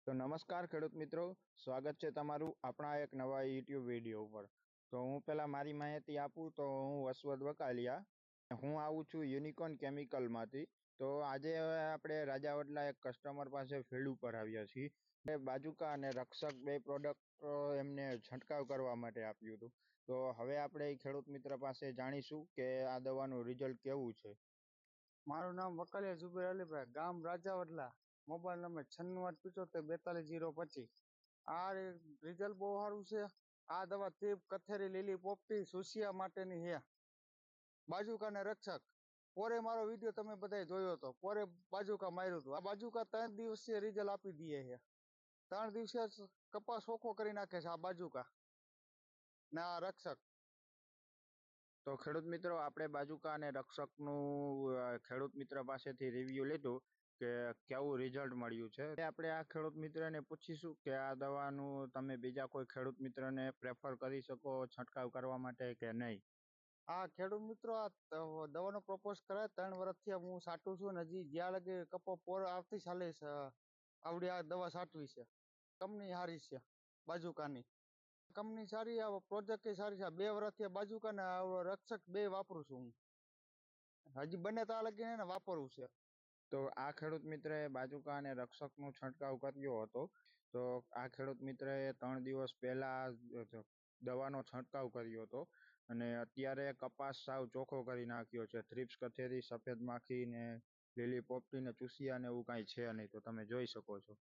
તો નમસ્કાર ખેડૂત મિત્રો, સ્વાગત છે તમારું આપણા એક નવા યુટ્યુબ વિડીયો ઉપર. તો હું પહેલા મારી માહિતી આપું તો હું વસવદ વકાલિયા. હું આવું છું યુનિકોર્ન કેમિકલમાંથી. તો આજે હવે આપણે રાજાવડલા એક કસ્ટમર પાસે ફિલ્ડ ઉપર આવ્યા છીએ. બાજુકા અને રક્ષક બે પ્રોડક્ટ એમને છંટકાવ કરવા માટે આપ્યું હતું. તો હવે આપણે એ ખેડૂત મિત્ર પાસે જાણીશું કે આ દવાનું રિઝલ્ટ કેવું છે. મારું નામ વકાલિયા ઝુબેર અલીભાઈ, ગામ રાજાવડલા, મોબાઈલ નંબર 9675424025. આ રિઝલ્ટ બહુ સારું છે. આ દવા તીપ, કથેરી, લીલી પોપટી, સુસિયા માટેની છે. બાજુકા ને રક્ષક પોરે મારો વિડીયો તમે બધાએ જોયો હતો. પોરે બાજુકા માર્યું હતું. આ બાજુકા 3 દિવસીય રિઝલ્ટ આપી દે છે. 3 દિવસે કપાસ ઓખો કરી નાખે છે આ બાજુકા ને આ રક્ષક. તો ખેડૂત મિત્રો, આપણે બાજુકા અને રક્ષકનું ખેડૂત મિત્ર પાસેથી રિવ્યુ લીધું કે કેવું રિઝલ્ટ મળ્યું છે. આપણે આ ખેડૂત મિત્રને પૂછીશું કે આ દવાનું તમે બીજા કોઈ ખેડૂત મિત્રને પ્રેફર કરી શકો છંટકાવ કરવા માટે કે નહીં. હા ખેડૂત મિત્રો, આ દવાનો પ્રપોઝ કરાય 3 વર્ષથી હું સાટું છું ને હજી જ્યાં લગી કપો પોર આવતી સાલે આવડી આ દવા સાટવી છે. કંપની સારી છે બાજુકાની. કંપની સારી, આ પ્રોજેક્ટ સારી છે. 2 વર્ષથી બાજુકા ને રક્ષક બે વાપરું છું હું. હજી બને ત્યાં લગી એને વાપરવું છે. તો આ ખેડૂત મિત્રએ બાજુકા અને રક્ષકનો છંટકાવ કર્યો હતો. તો આ ખેડૂત મિત્રએ 3 દિવસ પહેલા દવાનો છંટકાવ કર્યો હતો અને અત્યારે કપાસ સાવ ચોખ્ખો કરી નાખ્યો છે. થ્રિપ્સ, કથેરી, સફેદ માખી ને લીલી પોપટી ને ચૂસિયા ને એવું કાંઈ છે નહીં, તો તમે જોઈ શકો છો.